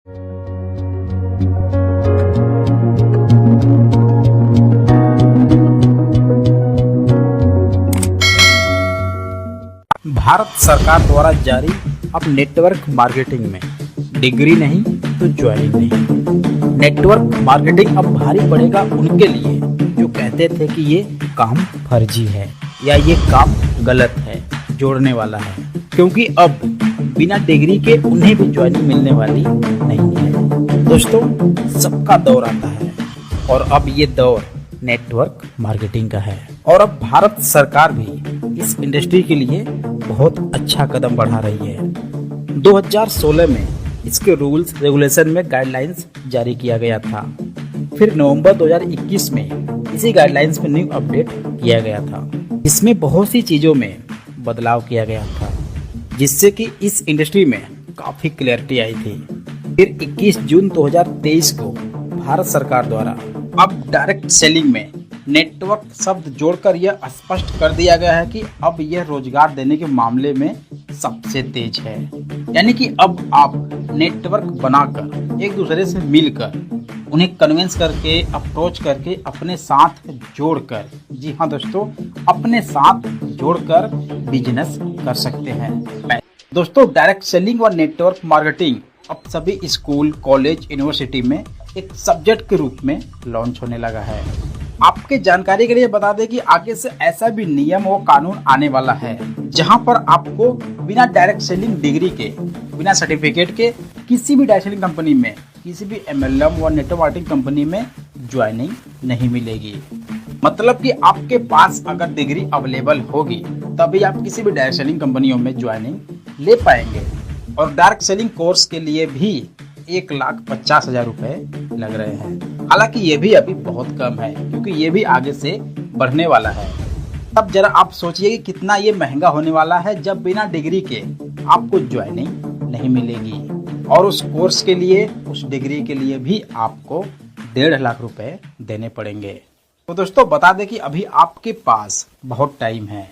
भारत सरकार द्वारा जारी अब नेटवर्क मार्केटिंग में डिग्री नहीं तो ज्वाइनिंग नहीं। नेटवर्क मार्केटिंग अब भारी पड़ेगा उनके लिए जो कहते थे कि ये काम फर्जी है या ये काम गलत है, जोड़ने वाला है, क्योंकि अब बिना डिग्री के उन्हें भी ज्वाइनिंग मिलने वाली नहीं है। दोस्तों, सबका दौर आता है और अब ये दौर नेटवर्क मार्केटिंग का है और अब भारत सरकार भी इस इंडस्ट्री के लिए बहुत अच्छा कदम बढ़ा रही है। 2016 में इसके रूल्स रेगुलेशन में गाइडलाइंस जारी किया गया था। फिर नवंबर 2021 में इसी गाइडलाइंस में न्यू अपडेट किया गया था। इसमें बहुत सी चीजों में बदलाव किया गया था जिससे कि इस इंडस्ट्री में काफी क्लैरिटी आई थी। फिर 21 जून 2023 को भारत सरकार द्वारा अब डायरेक्ट सेलिंग में नेटवर्क शब्द जोड़कर यह स्पष्ट कर दिया गया है कि अब यह रोजगार देने के मामले में सबसे तेज है। यानी कि अब आप नेटवर्क बनाकर एक दूसरे से मिलकर उन्हें कन्विंस करके अप्रोच करके अपने साथ जोड़कर, जी हाँ दोस्तों, अपने साथ जोड़कर बिजनेस कर सकते हैं। दोस्तों, डायरेक्ट सेलिंग और नेटवर्क मार्केटिंग अब सभी स्कूल, कॉलेज, यूनिवर्सिटी में एक सब्जेक्ट के रूप में लॉन्च होने लगा है। आपके जानकारी के लिए बता दें कि आगे से ऐसा भी नियम और कानून आने वाला है जहां पर आपको बिना डायरेक्ट सेलिंग डिग्री के, बिना सर्टिफिकेट के किसी भी डायरेक्ट सेलिंग कंपनी में, किसी भी MLM और नेटवर्क मार्केटिंग कंपनी में ज्वाइनिंग नहीं मिलेगी। मतलब कि आपके पास अगर डिग्री अवेलेबल होगी तभी आप किसी भी डायरेक्ट सेलिंग कंपनियों में ज्वाइनिंग ले पाएंगे। और डायरेक्ट सेलिंग कोर्स के लिए भी 1,50,000 रुपए लग रहे हैं। हालांकि ये भी अभी बहुत कम है क्योंकि ये भी आगे से बढ़ने वाला है। अब जरा आप सोचिए कि कितना ये महंगा होने वाला है जब बिना डिग्री के आपको ज्वाइनिंग नहीं मिलेगी और उस कोर्स के लिए, उस डिग्री के लिए भी आपको 1.5 लाख रुपए देने पड़ेंगे। तो दोस्तों, बता दें कि अभी आपके पास बहुत टाइम है।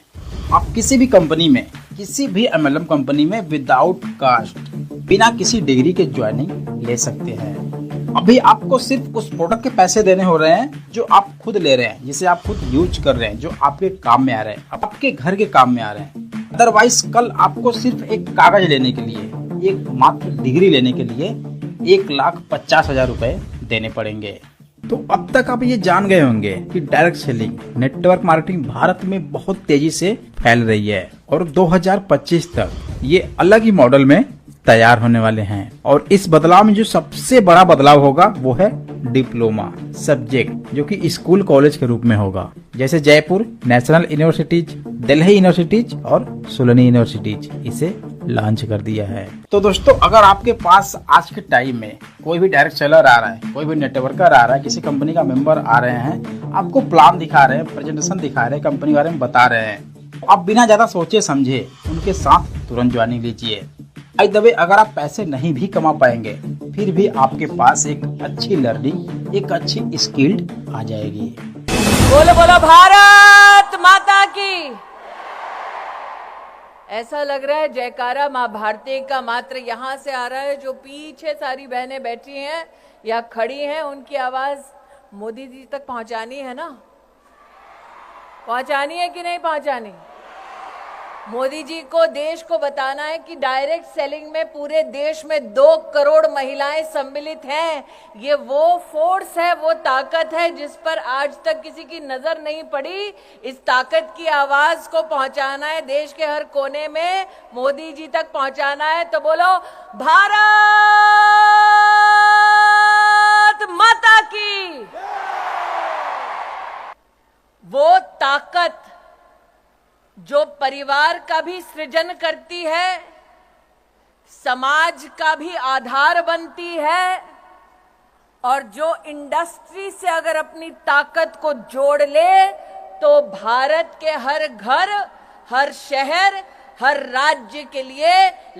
आप किसी भी कंपनी में, किसी भी MLM कंपनी में विदाउट कास्ट, बिना किसी डिग्री के ज्वाइनिंग ले सकते हैं। अभी आपको सिर्फ उस प्रोडक्ट के पैसे देने हो रहे हैं जो आप खुद ले रहे हैं, जिसे आप खुद यूज कर रहे हैं, जो आपके काम में आ रहे हैं, आपके घर के काम में आ रहे हैं। अदरवाइज कल आपको सिर्फ एक कागज लेने के लिए, एक मात्र डिग्री लेने के लिए 1,50,000 रुपए देने पड़ेंगे। तो अब तक आप ये जान गए होंगे कि direct selling, network marketing Bharat में बहुत तेजी से फैल रही है और 2025 तक ये अलग ही मॉडल में तैयार होने वाले हैं। और इस बदलाव में जो सबसे बड़ा बदलाव होगा वो है डिप्लोमा सब्जेक्ट, जो कि स्कूल कॉलेज के रूप में होगा, जैसे Jaipur national universities, Delhi universities और सोलनी यूनिवर्सिटीज इसे लॉन्च कर दिया है। तो दोस्तों, अगर आपके पास आज के टाइम में कोई भी डायरेक्ट सेलर आ रहा है, कोई भी नेटवर्कर आ रहा है, किसी कंपनी का मेंबर आ रहे हैं, आपको प्लान दिखा रहे हैं, प्रेजेंटेशन दिखा रहे हैं, कंपनी के बारे में बता रहे हैं, आप बिना ज्यादा सोचे समझे उनके साथ तुरंत ज्वाइनिंग लीजिए। बाय द वे, अगर आप पैसे नहीं भी कमा पाएंगे फिर भी आपके पास एक अच्छी लर्निंग, एक अच्छी स्किल्ड आ जाएगी। बोलो बोलो भारत माता की। ऐसा लग रहा है जयकारा माँ भारती का मात्र यहाँ से आ रहा है। जो पीछे सारी बहनें बैठी हैं या खड़ी हैं, उनकी आवाज मोदी जी तक पहुंचानी है ना? पहुंचानी है कि नहीं पहुंचानी? मोदी जी को, देश को बताना है कि डायरेक्ट सेलिंग में पूरे देश में 2 करोड़ महिलाएं सम्मिलित हैं। ये वो फोर्स है, वो ताकत है जिस पर आज तक किसी की नजर नहीं पड़ी। इस ताकत की आवाज को पहुंचाना है देश के हर कोने में, मोदी जी तक पहुंचाना है। तो बोलो भारत माता की। वो ताकत जो परिवार का भी सृजन करती है, समाज का भी आधार बनती है, और जो इंडस्ट्री से अगर अपनी ताकत को जोड़ ले तो भारत के हर घर, हर शहर, हर राज्य के लिए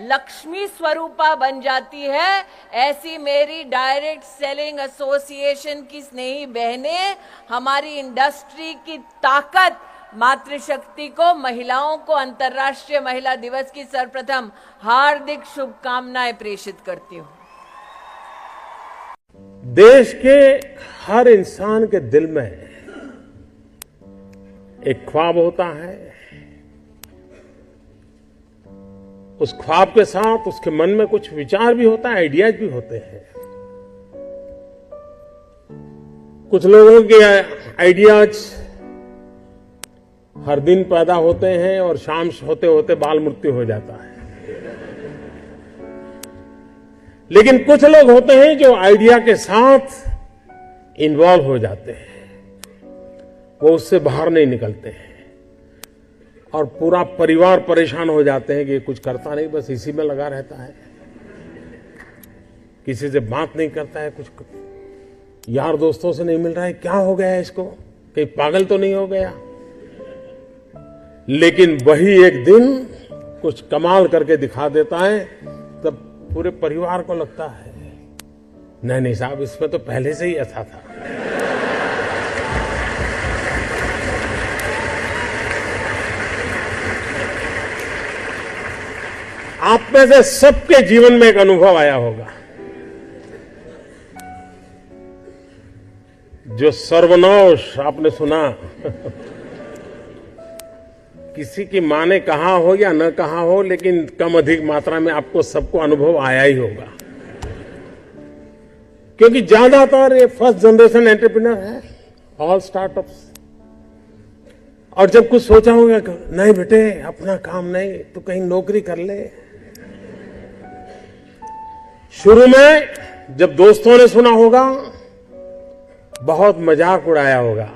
लक्ष्मी स्वरूपा बन जाती है। ऐसी मेरी डायरेक्ट सेलिंग एसोसिएशन की स्नेही बहनें हमारी इंडस्ट्री की ताकत, मातृशक्ति को, महिलाओं को अंतर्राष्ट्रीय महिला दिवस की सर्वप्रथम हार्दिक शुभकामनाएं प्रेषित करती हूं। देश के हर इंसान के दिल में एक ख्वाब होता है। उस ख्वाब के साथ उसके मन में कुछ विचार भी होता है, आइडियाज भी होते हैं। कुछ लोगों के आइडियाज हर दिन पैदा होते हैं और शाम होते होते बाल मृत्यु हो जाता है। लेकिन कुछ लोग होते हैं जो आइडिया के साथ इन्वॉल्व हो जाते हैं, वो उससे बाहर नहीं निकलते हैं और पूरा परिवार परेशान हो जाते हैं कि ये कुछ करता नहीं, बस इसी में लगा रहता है, किसी से बात नहीं करता है, कुछ यार दोस्तों से नहीं मिल रहा है, क्या हो गया है इसको, कहीं पागल तो नहीं हो गया। लेकिन वही एक दिन कुछ कमाल करके दिखा देता है, तब पूरे परिवार को लगता है नहीं नहीं साहब, इसमें तो पहले से ही ऐसा था। आप में से सबके जीवन में एक अनुभव आया होगा, जो सर्वनाश आपने सुना किसी की मां ने कहा हो या न कहा हो, लेकिन कम अधिक मात्रा में आपको सबको अनुभव आया ही होगा, क्योंकि ज्यादातर ये फर्स्ट जनरेशन एंटरप्रेन्योर है, ऑल स्टार्टअप्स। और जब कुछ सोचा होगा, नहीं बेटे अपना काम नहीं, तो कहीं नौकरी कर ले। शुरू में जब दोस्तों ने सुना होगा, बहुत मजाक उड़ाया होगा,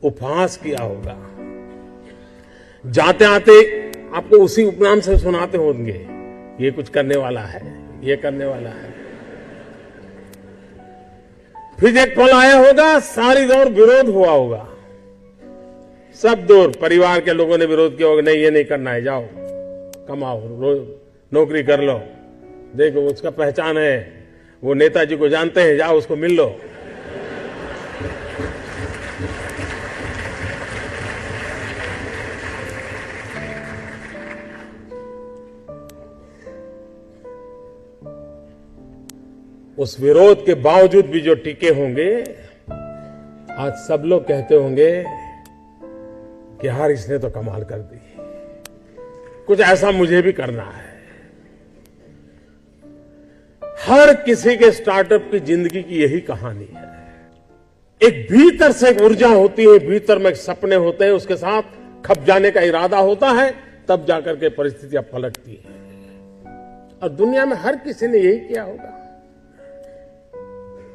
उपहास किया होगा, जाते आते आपको उसी उपनाम से सुनाते होंगे, ये कुछ करने वाला है, ये करने वाला है। फिर एक पल आया होगा, सारी दौर विरोध हुआ होगा, सब दौर परिवार के लोगों ने विरोध किया होगा, नहीं ये नहीं करना है, जाओ कमाओ, नौकरी कर लो, देखो उसका पहचान है, वो नेताजी को जानते हैं, जाओ उसको मिल लो। उस विरोध के बावजूद भी जो टिके होंगे, आज सब लोग कहते होंगे कि यार इसने तो कमाल कर दी, कुछ ऐसा मुझे भी करना है। हर किसी के स्टार्टअप की जिंदगी की यही कहानी है। एक भीतर से एक ऊर्जा होती है, भीतर में सपने होते हैं, उसके साथ खप जाने का इरादा होता है, तब जाकर के परिस्थितियां पलटती है। और दुनिया में हर किसी ने यही किया होगा।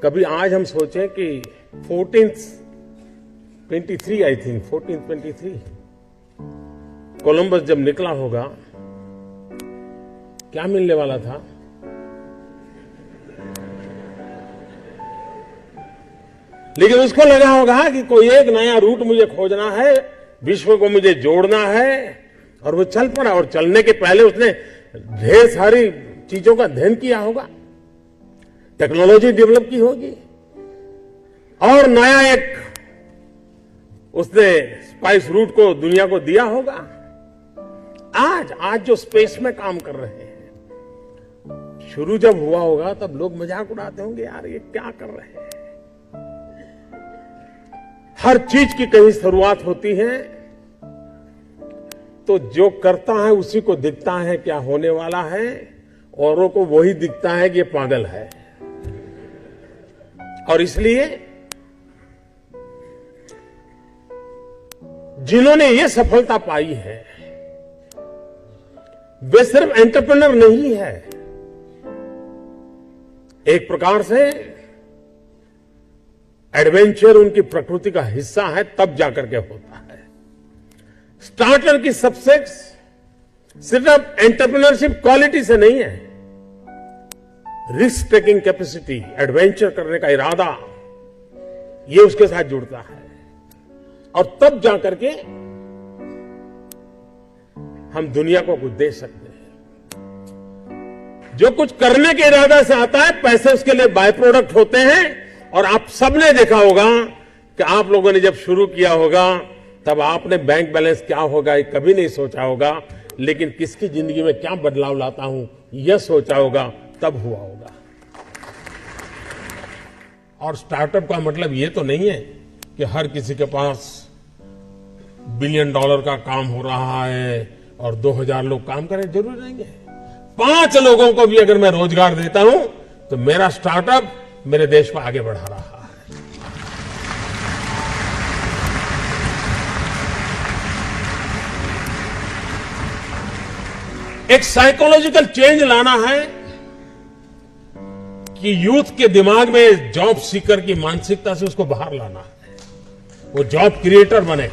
कभी आज हम सोचें कि 1423 आई थिंक 1423 कोलंबस जब निकला होगा, क्या मिलने वाला था? लेकिन उसको लगा होगा कि कोई एक नया रूट मुझे खोजना है, विश्व को मुझे जोड़ना है, और वो चल पड़ा। और चलने के पहले उसने ढेर सारी चीजों का अध्ययन किया होगा, टेक्नोलॉजी डेवलप की होगी, और नया एक उसने स्पाइस रूट को दुनिया को दिया होगा। आज जो स्पेस में काम कर रहे हैं, शुरू जब हुआ होगा तब लोग मजाक उड़ाते होंगे, यार ये क्या कर रहे हैं। हर चीज की कहीं शुरुआत होती है, तो जो करता है उसी को दिखता है क्या होने वाला है, औरों को वही दिखता है कि ये पागल है। और इसलिए जिन्होंने ये सफलता पाई है, वे सिर्फ एंटरप्रेन्योर नहीं है, एक प्रकार से एडवेंचर उनकी प्रकृति का हिस्सा है, तब जाकर के होता है। स्टार्टर की सक्सेस सिर्फ एंटरप्रेन्योरशिप क्वालिटी से नहीं है, रिस्क टेकिंग कैपेसिटी, एडवेंचर करने का इरादा, ये उसके साथ जुड़ता है। और तब जाकर के हम दुनिया को कुछ दे सकते हैं। जो कुछ करने के इरादा से आता है, पैसे उसके लिए बाय प्रोडक्ट होते हैं। और आप सबने देखा होगा कि आप लोगों ने जब शुरू किया होगा, तब आपने बैंक बैलेंस क्या होगा ये कभी नहीं सोचा होगा, लेकिन किसकी जिंदगी में क्या बदलाव लाता हूं यह सोचा होगा, तब हुआ होगा। और स्टार्टअप का मतलब ये तो नहीं है कि हर किसी के पास $1 बिलियन का काम हो रहा है और 2000 लोग काम करें, जरूरी नहीं है। 5 लोगों को भी अगर मैं रोजगार देता हूं तो मेरा स्टार्टअप मेरे देश को आगे बढ़ा रहा है। एक साइकोलॉजिकल चेंज लाना है कि यूथ के दिमाग में जॉब सीकर की मानसिकता से उसको बाहर लाना है, वो जॉब क्रिएटर बने।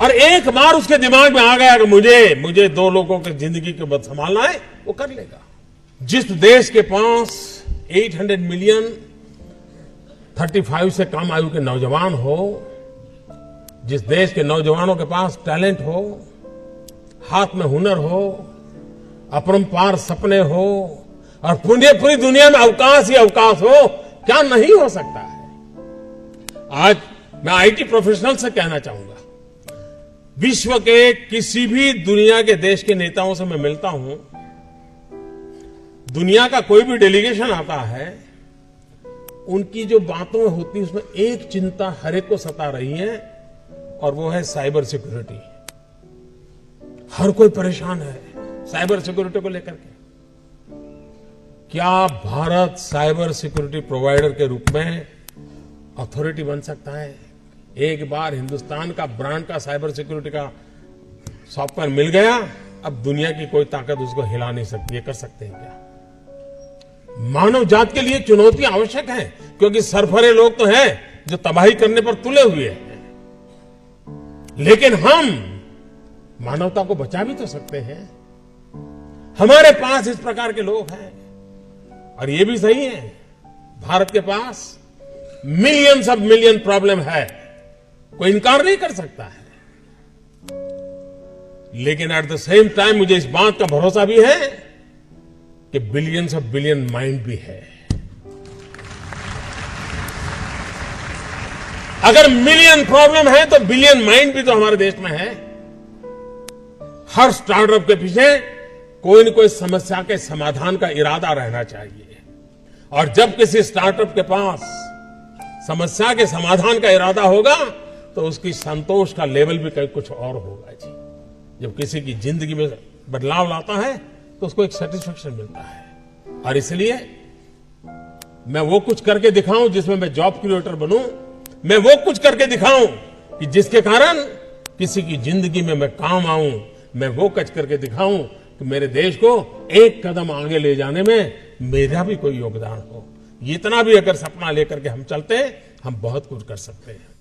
और एक बार उसके दिमाग में आ गया कि मुझे 2 लोगों की जिंदगी को बद संभालना है, वो कर लेगा। जिस देश के पास 800 मिलियन 35 से कम आयु के नौजवान हो, जिस देश के नौजवानों के पास टैलेंट हो, हाथ में हुनर हो, अपरंपार सपने हो और पूरी दुनिया में अवकाश ही अवकाश हो, क्या नहीं हो सकता है। आज मैं आईटी प्रोफेशनल से कहना चाहूंगा, विश्व के किसी भी दुनिया के देश के नेताओं से मैं मिलता हूं, दुनिया का कोई भी डेलीगेशन आता है, उनकी जो बातों होती है उसमें एक चिंता हर एक को सता रही है और वो है साइबर सिक्योरिटी। हर कोई परेशान है साइबर सिक्योरिटी को लेकर के। क्या भारत साइबर सिक्योरिटी प्रोवाइडर के रूप में अथॉरिटी बन सकता है? एक बार हिंदुस्तान का ब्रांड का साइबर सिक्योरिटी का सॉफ्टवेयर मिल गया, अब दुनिया की कोई ताकत उसको हिला नहीं सकती। ये कर सकते हैं क्या? मानव जात के लिए चुनौती आवश्यक है, क्योंकि सरफरे लोग तो हैं जो तबाही करने पर तुले हुए हैं, लेकिन हम मानवता को बचा भी तो सकते हैं। हमारे पास इस प्रकार के लोग हैं और ये भी सही है, भारत के पास मिलियंस ऑफ मिलियन प्रॉब्लम है, कोई इनकार नहीं कर सकता है। लेकिन एट द सेम टाइम मुझे इस बात का भरोसा भी है कि बिलियंस ऑफ बिलियन माइंड भी है। अगर मिलियन प्रॉब्लम है तो बिलियन माइंड भी तो हमारे देश में है। हर स्टार्टअप के पीछे कोई न कोई समस्या के समाधान का इरादा रहना चाहिए, और जब किसी स्टार्टअप के पास समस्या के समाधान का इरादा होगा तो उसकी संतोष का लेवल भी कहीं कुछ और होगा जी। जब किसी की जिंदगी में बदलाव लाता है तो उसको एक सेटिस्फेक्शन मिलता है, और इसलिए मैं वो कुछ करके दिखाऊं जिसमें मैं जॉब क्रिएटर बनूं, मैं वो कुछ करके दिखाऊं कि जिसके कारण किसी की जिंदगी में मैं काम आऊं, मैं वो कुछ करके दिखाऊं कि मेरे देश को एक कदम आगे ले जाने में मेरा भी कोई योगदान हो। इतना भी अगर सपना लेकर के हम चलते हैं, हम बहुत कुछ कर सकते हैं।